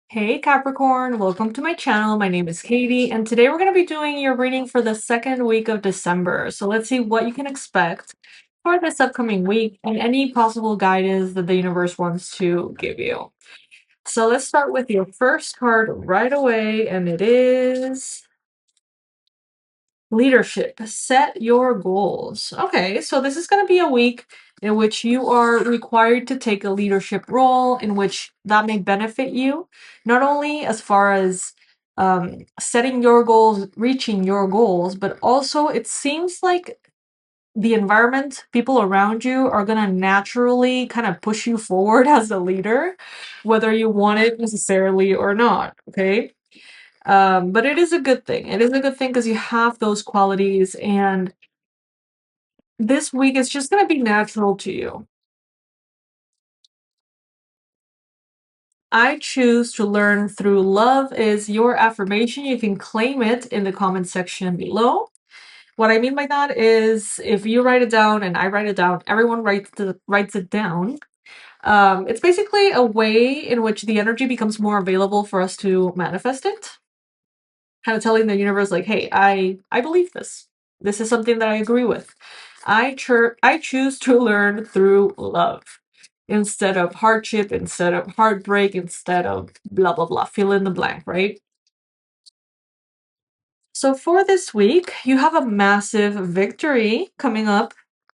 Hey Capricorn, welcome to my channel. My name is Katie, and today we're going to be doing your reading for the second week of December. So let's see what you can expect for this upcoming week and any possible guidance that the universe wants to give you. So let's start with your first card right away, and it is Leadership. Set your goals. Okay, so this is going to be a week in which you are required to take a leadership role in which that may benefit you, not only as far as setting your goals, reaching your goals, but also it seems like the environment, people around you are going to naturally kind of push you forward as a leader, whether you want it necessarily or not. Okay. But it is a good thing. It is a good thing because you have those qualities, and this week is just going to be natural to you. I choose to learn through love is your affirmation. You can claim it in the comment section below. What I mean by that is if you write it down and I write it down, everyone writes it down. It's basically a way in which the energy becomes more available for us to manifest it. Kind of telling the universe like, hey, I believe this. This is something that I agree with. I choose to learn through love instead of hardship, instead of heartbreak, instead of blah blah blah. Fill in the blank, right? So for this week, you have a massive victory coming up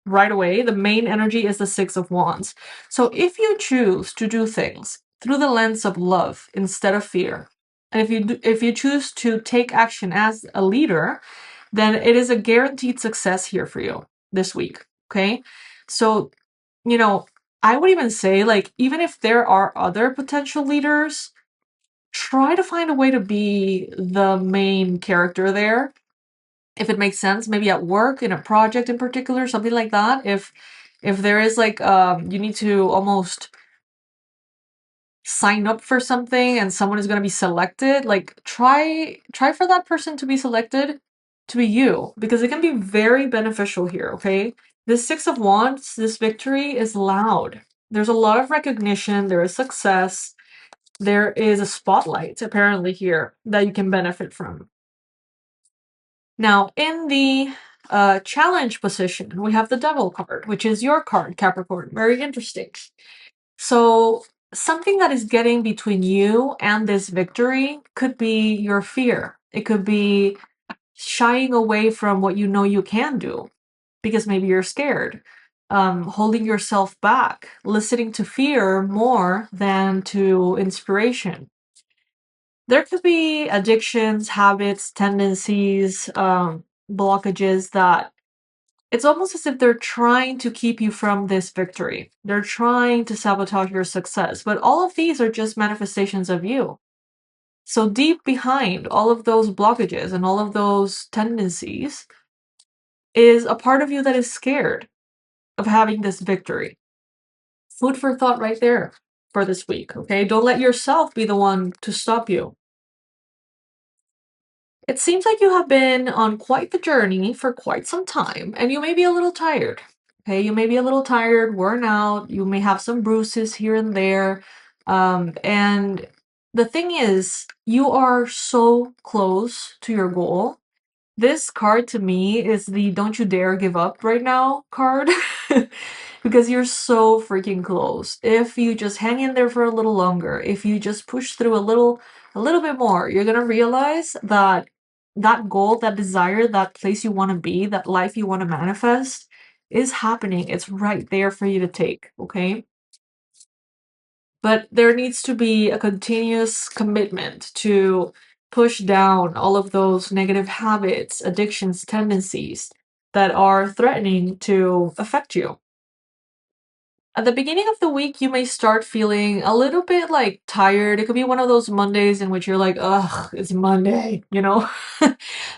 right away. The main energy is the Six of Wands. So if you choose to do things through the lens of love instead of fear, and if you choose to take action as a leader, then it is a guaranteed success here for you this week. Okay? So, you know, I would even say like even if there are other potential leaders, try to find a way to be the main character there if it makes sense, maybe at work in a project in particular, something like that. If there is like you need to almost sign up for something and someone is going to be selected, like try for that person to be selected to be you, because it can be very beneficial here. Okay, this Six of Wands, this victory is loud. There's a lot of recognition, there is success, there is a spotlight apparently here that you can benefit from. Now, in the challenge position, we have the Devil card, which is your card, Capricorn. Very interesting. So, something that is getting between you and this victory could be your fear. It could be shying away from what you know you can do because maybe you're scared. Holding yourself back, listening to fear more than to inspiration. There could be addictions, habits, tendencies, blockages that it's almost as if they're trying to keep you from this victory. They're trying to sabotage your success. But all of these are just manifestations of you. So deep behind all of those blockages and all of those tendencies is a part of you that is scared of having this victory. Food for thought right there for this week, okay? Don't let yourself be the one to stop you. It seems like you have been on quite the journey for quite some time, and you may be a little tired. Okay, you may be a little tired, worn out, you may have some bruises here and there. And the thing is, you are so close to your goal. This card to me is the don't you dare give up right now card because you're so freaking close. If you just hang in there for a little longer, if you just push through a little bit more, you're going to realize that that goal, that desire, that place you want to be, that life you want to manifest is happening. It's right there for you to take, okay? But there needs to be a continuous commitment to push down all of those negative habits, addictions, tendencies that are threatening to affect you. At the beginning of the week, you may start feeling a little bit like tired. It could be one of those Mondays in which you're like, ugh, it's Monday, you know?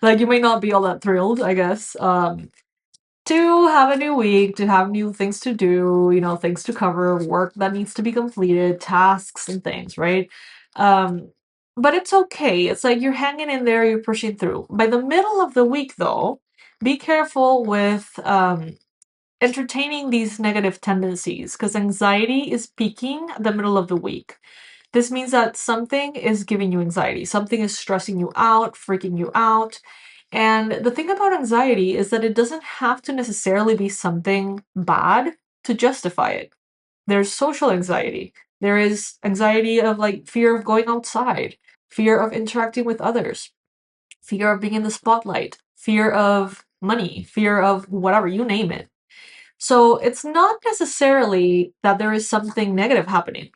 Like you may not be all that thrilled, I guess. To have a new week, to have new things to do, you know, things to cover, work that needs to be completed, tasks and things, right? Um, but it's okay. It's like you're hanging in there, you're pushing through. By the middle of the week, though, be careful with entertaining these negative tendencies because anxiety is peaking at the middle of the week. This means that something is giving you anxiety, something is stressing you out, freaking you out. And the thing about anxiety is that it doesn't have to necessarily be something bad to justify it. There's social anxiety. There is anxiety of like fear of going outside, fear of interacting with others, fear of being in the spotlight, fear of money, fear of whatever, you name it. So it's not necessarily that there is something negative happening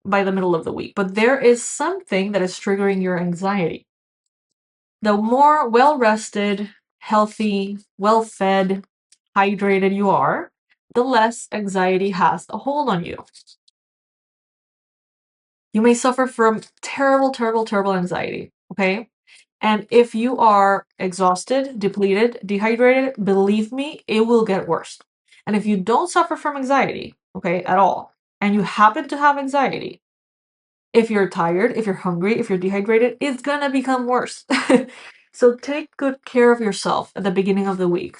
by the middle of the week, but there is something that is triggering your anxiety. The more well rested, healthy, well fed, hydrated you are, the less anxiety has a hold on you. You may suffer from terrible, terrible, terrible anxiety, okay? And if you are exhausted, depleted, dehydrated, believe me, it will get worse. And if you don't suffer from anxiety, okay, at all, and you happen to have anxiety, if you're tired, if you're hungry, if you're dehydrated, it's gonna become worse. So take good care of yourself at the beginning of the week.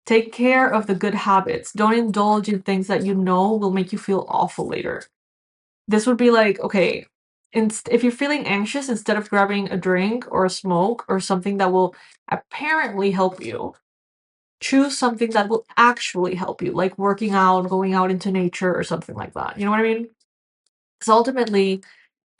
Take care of the good habits. Don't indulge in things that you know will make you feel awful later. This would be like, okay, if you're feeling anxious, instead of grabbing a drink or a smoke or something that will apparently help you, choose something that will actually help you, like working out, going out into nature, or something like that. You know what I mean? Because ultimately,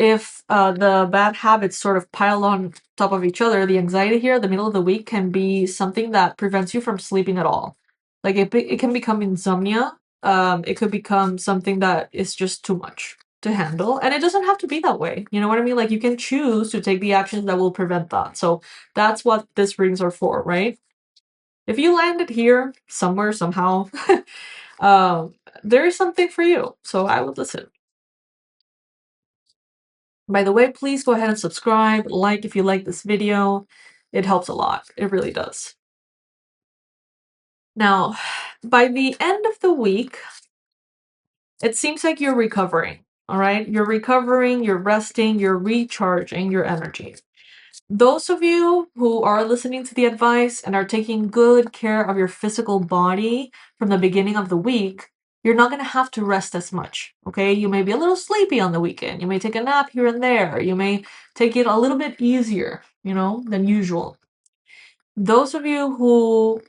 if the bad habits sort of pile on top of each other, the anxiety here at the middle of the week can be something that prevents you from sleeping at all. Like it can become insomnia. It could become something that is just too much to handle, and it doesn't have to be that way. You know what I mean? Like you can choose to take the actions that will prevent that. So that's what these rings are for, right? If you landed here somewhere somehow, um, there is something for you. So I would listen. By the way, please go ahead and subscribe, like if you like this video. It helps a lot. It really does. Now, by the end of the week, it seems like you're recovering, all right? You're recovering, you're resting, you're recharging your energy. Those of you who are listening to the advice and are taking good care of your physical body from the beginning of the week, you're not going to have to rest as much, okay? You may be a little sleepy on the weekend. You may take a nap here and there. You may take it a little bit easier, than usual. Those of you who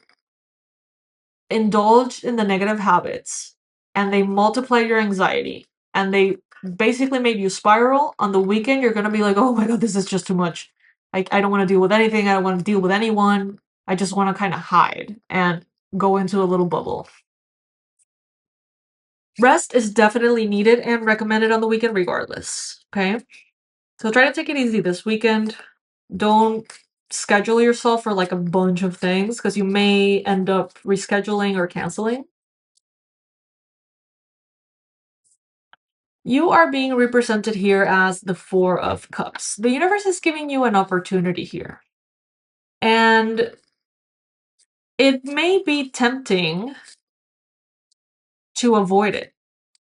indulge in the negative habits and they multiply your anxiety and they basically made you spiral on the weekend, you're gonna be like, oh my god, this is just too much. I don't want to deal with anything. I don't want to deal with anyone. I just want to kind of hide and go into a little bubble. Rest is definitely needed and recommended on the weekend regardless, okay? So try to take it easy this weekend. Don't schedule yourself for like a bunch of things because you may end up rescheduling or canceling. You are being represented here as the Four of Cups. The universe is giving you an opportunity here. And it may be tempting to avoid it.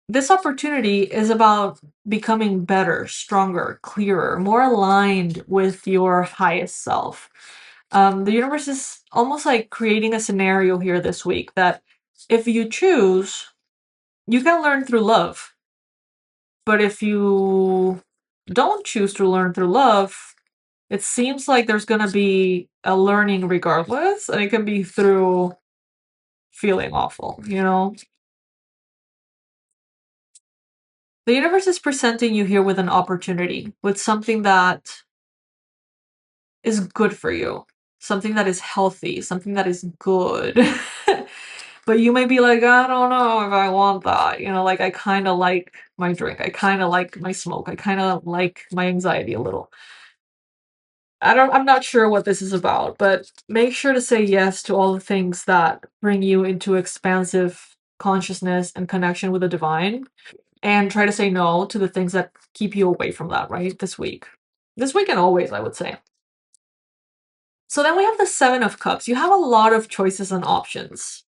This opportunity is about becoming better, stronger, clearer, more aligned with your highest self. The universe is almost like creating a scenario here this week that if you choose, you can learn through love. But if you don't choose to learn through love, it seems like there's going to be a learning regardless, and it can be through feeling awful. The universe is presenting you here with an opportunity, with something that is good for you, something that is healthy, something that is good. But you may be like, I don't know if I want that. Like I kind of like my drink. I kind of like my smoke. I kind of like my anxiety a little. I'm not sure what this is about, but make sure to say yes to all the things that bring you into expansive consciousness and connection with the divine, and try to say no to the things that keep you away from that, right? This week. This week and always, I would say. So then we have the Seven of Cups. You have a lot of choices and options.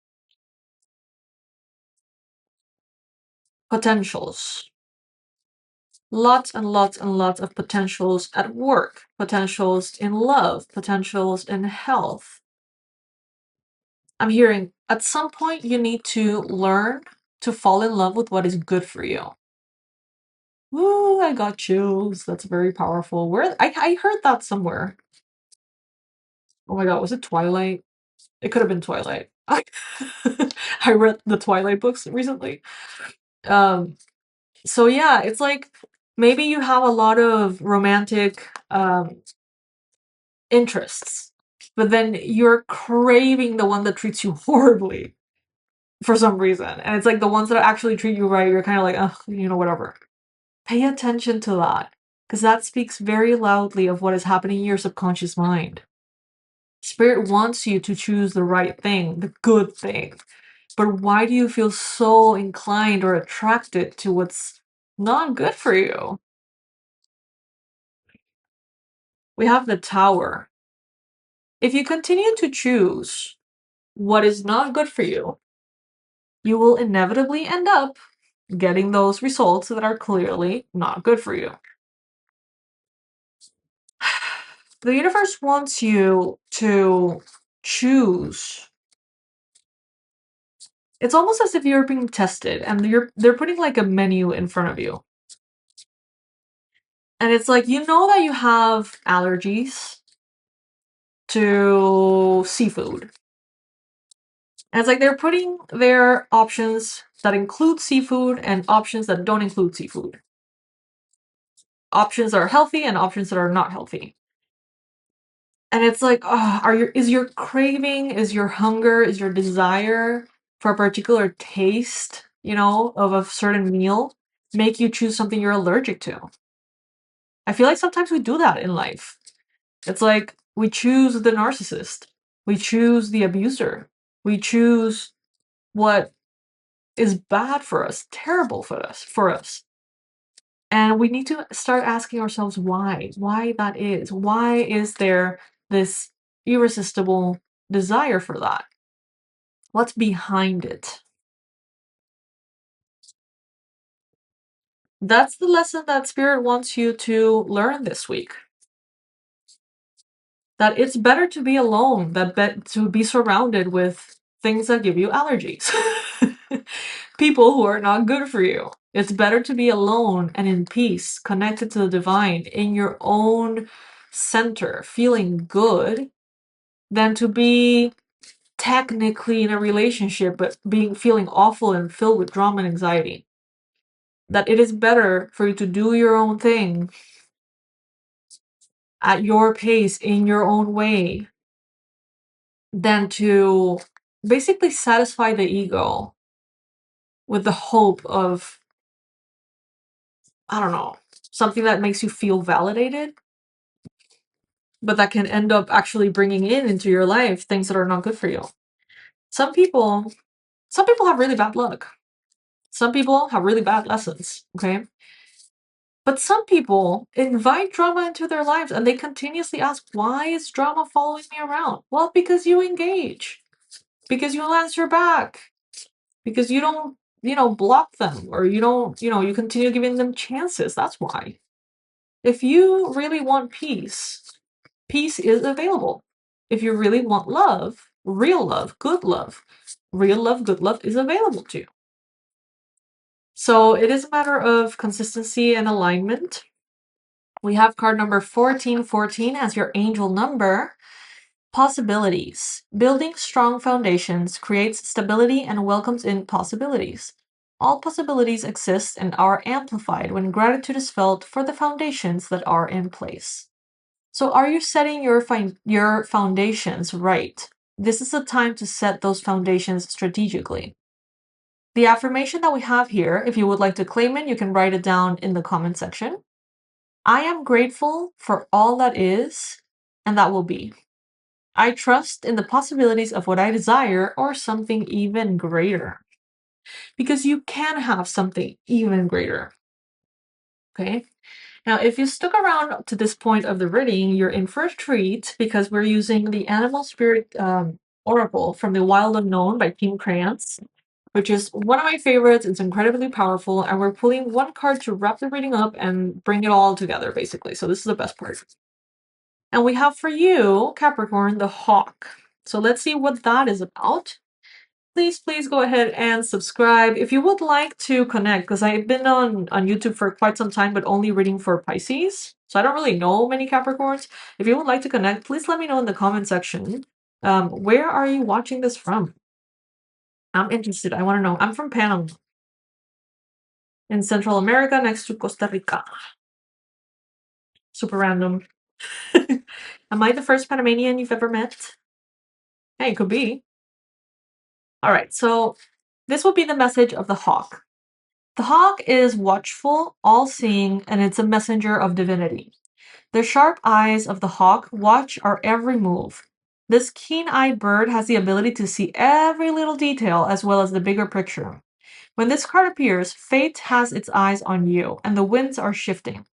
Potentials. Lots and lots and lots of potentials at work, potentials in love, potentials in health. I'm hearing at some point you need to learn to fall in love with what is good for you. Ooh, I got chills. That's very powerful. Where I heard that somewhere. Oh my god, was it Twilight? It could have been Twilight. I read the Twilight books recently. Um, so yeah, it's like maybe you have a lot of romantic interests, but then you're craving the one that treats you horribly for some reason. And it's like the ones that actually treat you right, you're kind of like, oh, whatever. Pay attention to that, because that speaks very loudly of what is happening in your subconscious mind. Spirit wants you to choose the right thing, the good thing. But why do you feel so inclined or attracted to what's not good for you? We have the Tower. If you continue to choose what is not good for you, you will inevitably end up getting those results that are clearly not good for you. The universe wants you to choose. It's almost as if you're being tested and they're putting like a menu in front of you. And it's like, that you have allergies to seafood. And it's like they're putting their options that include seafood and options that don't include seafood. Options that are healthy and options that are not healthy. And it's like, is your craving, is your hunger, is your desire for a particular taste, of a certain meal make you choose something you're allergic to? I feel like sometimes we do that in life. It's like we choose the narcissist, we choose the abuser, we choose what is bad for us, terrible for us. And we need to start asking ourselves why that is. Why is there this irresistible desire for that? What's behind it? That's the lesson that Spirit wants you to learn this week. That it's better to be alone than to be surrounded with things that give you allergies. People who are not good for you. It's better to be alone and in peace, connected to the divine, in your own center, feeling good, than to be technically in a relationship but feeling awful and filled with drama and anxiety. That it is better for you to do your own thing at your pace, in your own way, than to basically satisfy the ego with the hope of, I don't know, something that makes you feel validated, but that can end up actually bringing into your life things that are not good for you. Some people have really bad luck. Some people have really bad lessons, okay? But some people invite drama into their lives and they continuously ask, why is drama following me around? Well, because you engage, because you answer back, because you don't, block them, or you don't, you continue giving them chances. That's why. If you really want peace, peace is available. If you really want love, real love, good love, real love, good love is available to you. So it is a matter of consistency and alignment. We have card number 1414 as your angel number. Possibilities. Building strong foundations creates stability and welcomes in possibilities. All possibilities exist and are amplified when gratitude is felt for the foundations that are in place. So are you setting your foundations right? This is the time to set those foundations strategically. The affirmation that we have here, if you would like to claim it, you can write it down in the comment section. I am grateful for all that is and that will be. I trust in the possibilities of what I desire or something even greater. Because you can have something even greater. Okay? Now, if you stuck around to this point of the reading, you're in for a treat because we're using the Animal Spirit Oracle from the Wild Unknown by Kim Krantz, which is one of my favorites. It's incredibly powerful, and we're pulling one card to wrap the reading up and bring it all together, basically. So this is the best part. And we have for you, Capricorn, the Hawk. So let's see what that is about. please go ahead and subscribe. If you would like to connect, because I've been on YouTube for quite some time, but only reading for Pisces. So I don't really know many Capricorns. If you would like to connect, please let me know in the comment section. Where are you watching this from? I'm interested. I want to know. I'm from Panama in Central America next to Costa Rica. Super random. Am I the first Panamanian you've ever met? Hey, it could be. All right, so this will be the message of the hawk. The hawk is watchful, all-seeing, and it's a messenger of divinity. The sharp eyes of the hawk watch our every move. This keen-eyed bird has the ability to see every little detail as well as the bigger picture. When this card appears, fate has its eyes on you, and the winds are shifting.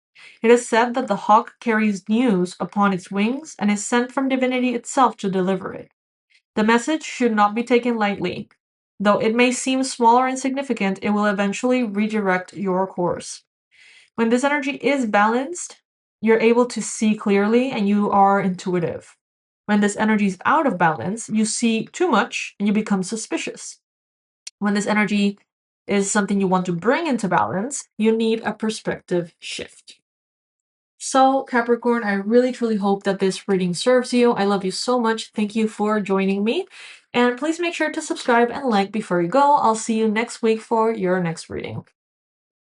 It is said that the hawk carries news upon its wings and is sent from divinity itself to deliver it. The message should not be taken lightly. Though it may seem small or insignificant, it will eventually redirect your course. When this energy is balanced, you're able to see clearly and you are intuitive. When this energy is out of balance, you see too much and you become suspicious. When this energy is something you want to bring into balance, you need a perspective shift. So, Capricorn, I really truly hope that this reading serves you. I love you so much. Thank you for joining me. And please make sure to subscribe and like before you go. I'll see you next week for your next reading.